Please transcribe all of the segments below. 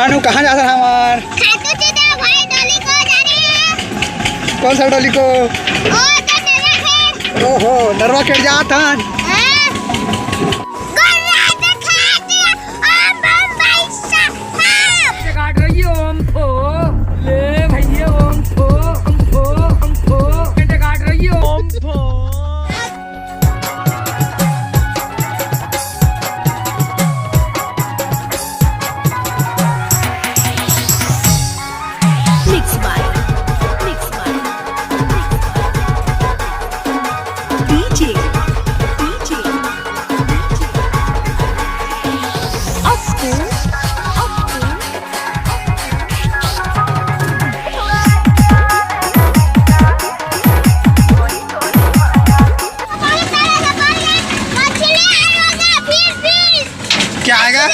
मानू कहाँ जा रहा हमार? भाई डोली को जा रहे हैं। कौन सा डोली को? ओहो नरवा के जात हन। काट रही है ओम फो ले भैया ओम फो काट रही है ओम फो। क्या आएगा?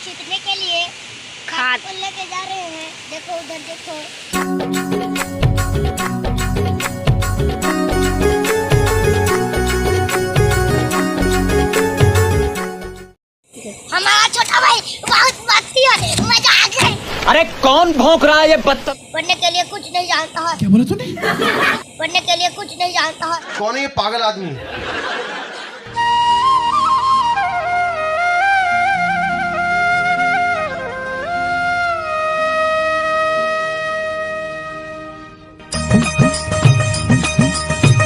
छींटने के लिए खाद लेके जा रहे हैं। देखो उधर देखो। हमारा छोटा भाई बहुत मस्ती है, मजा आ गया। अरे कौन भौंक रहा है ये बत्तख? पढ़ने के लिए कुछ नहीं जानता है। क्या बोला तूने? पढ़ने के लिए कुछ नहीं जानता है। कौन है ये पागल आदमी?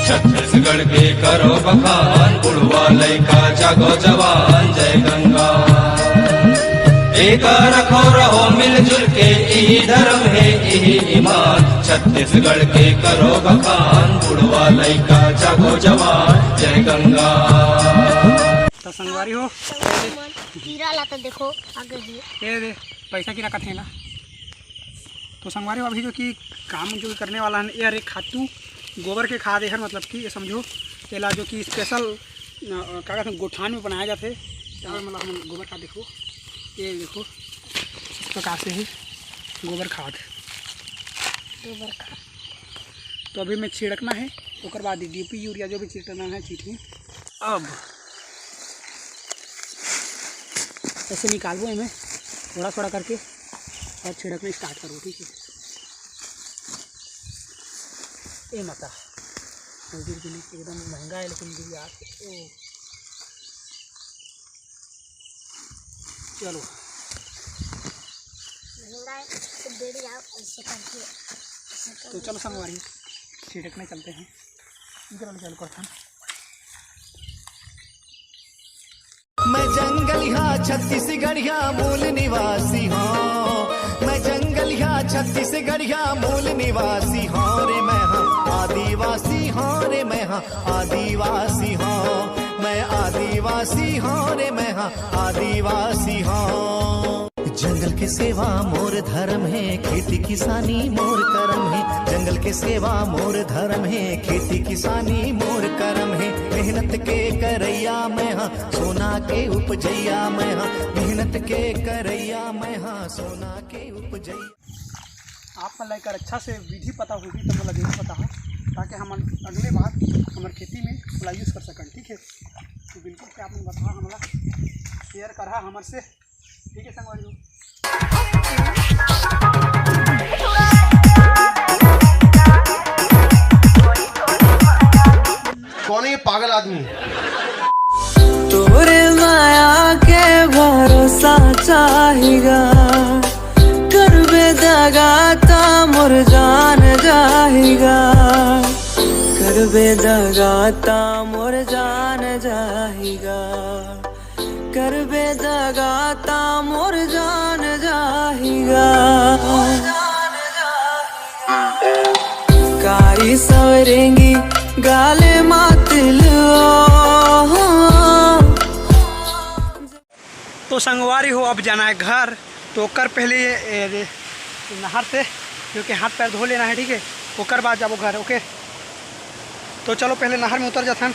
छत्तीसगढ़ के करो बखान, बुढ़वा लइका जागो जवान, जय गंगा। एक रखो रहो मिलजुल के, यही धर्म है यही ईमान। छत्तीसगढ़ के करो बखान, बुढ़वा लइका जागो जवान, जय गंगा। तो संगवारी हो हीरा ला तो देखो आगे ही ये दे पैसा की रखा थे ना। तो संगवारी हो अभी जो कि काम जो करने वाला है यार, एक खातू गोबर के खाद है, मतलब कि ये समझो तेला जो कि स्पेशल क्या कहते हैं गोठान में बनाया जाते हैं। मतलब हम गोबर खाद देखो, ये देखो इस प्रकार से है गोबर खाद। तो अभी मैं छिड़कना है, उसके बाद DAP यूरिया जो भी छिड़कना है छिड़की। अब ऐसे निकालबो मैं थोड़ा थोड़ा करके और छिड़कना स्टार्ट करो, ठीक है। ए माता एकदम महंगा है, लेकिन भी यार चलो तो चलो संगवारी छिड़कने चलते हैं। चलो करता मैं जंगलिया छत्तीसगढ़िया मूल निवासी हूँ। मैं जंगलिया छत्तीसगढ़िया मूल निवासी हूँ रे। मैं हाँ आदिवासी हूँ रे। मैं हाँ आदिवासी हूँ। मैं आदिवासी हूँ रे। मैं हाँ आदिवासी हूँ। जंगल के सेवा मोर धर्म है, खेती किसानी मोर कर्म है। जंगल के सेवा मोर धर्म है, खेती किसानी मोर कर्म है। मेहनत के करैया मैं हाँ सोना के उपजैया मैं हाँ। मेहनत के करैया मैं हाँ सोना के उपजैया। आप मन लाइक अच्छा से विधि पता होगी तो मतलब जरूर पता हो, ताकि हम अगले बार हमारे खेती में उसका यूज़ कर सकें, ठीक है। तो बिल्कुल क्या आपने बताया हमारा शेयर करा हमारे से, ठीक है संगवारी। कौन है ये पागल आदमी? तोरे माया के भरोसा चाहिगा, करबे दगा ता मोर जान जाएगा, करबे दगा ता मोर जान जाएगा, करबे दगा ता मोर जान जाएगा। काई सवरेंगी गाले मातिल। तो संगवारी हो अब जाना है घर, तो कर पहले ये नहर से क्योंकि हाथ पैर धो लेना है, ठीक है, ओकर बाद जाबो घर। ओके, तो चलो पहले नहर में उतर जाते हैं।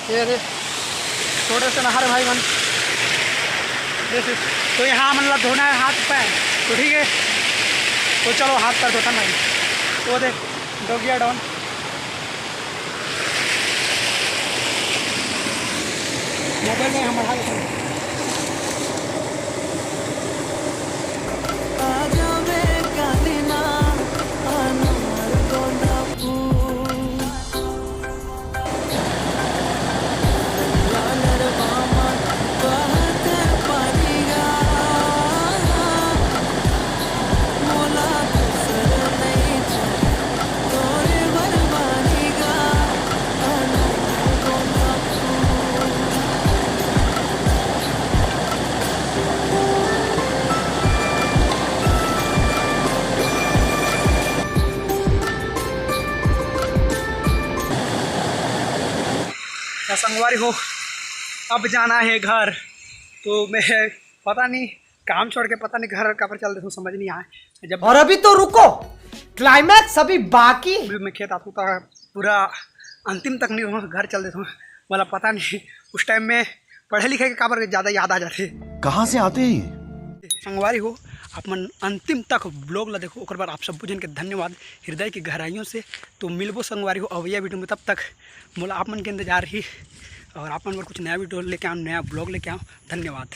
ये रे थोड़े से नहर है भाई मन, जैसे तो यहाँ मतलब धोना है हाथ पैर, तो ठीक है, तो चलो हाथ पैर धोता भाई। वो देख डोगिया डाउन, मोबाइल में हम बढ़ा देते हैं। संगवारी हो अब जाना है घर, तो मैं पता नहीं काम छोड़ के पता नहीं घर कब चल देता हूँ, समझ नहीं आया। जब और अभी तो रुको, क्लाइमैक्स अभी बाकी। मैं खेत आता हूँ तो पूरा अंतिम तक नहीं हूँ, घर चल देता हूँ, मतलब पता नहीं उस टाइम में पढ़े लिखे के काबर ज़्यादा याद आ जाते। कहाँ से आते हैं? संगवारी हो अपन अंतिम तक ब्लॉग ला देखो, और बार आप सब जन के धन्यवाद हृदय की गहराइयों से। तो मिलबो संगवारी हो अवैया वीडियो में, तब तक मोला आप मन के इंतजार ही, और आप मन पर कुछ नया वीडियो लेके आओ, नया ब्लॉग लेके आओ। धन्यवाद।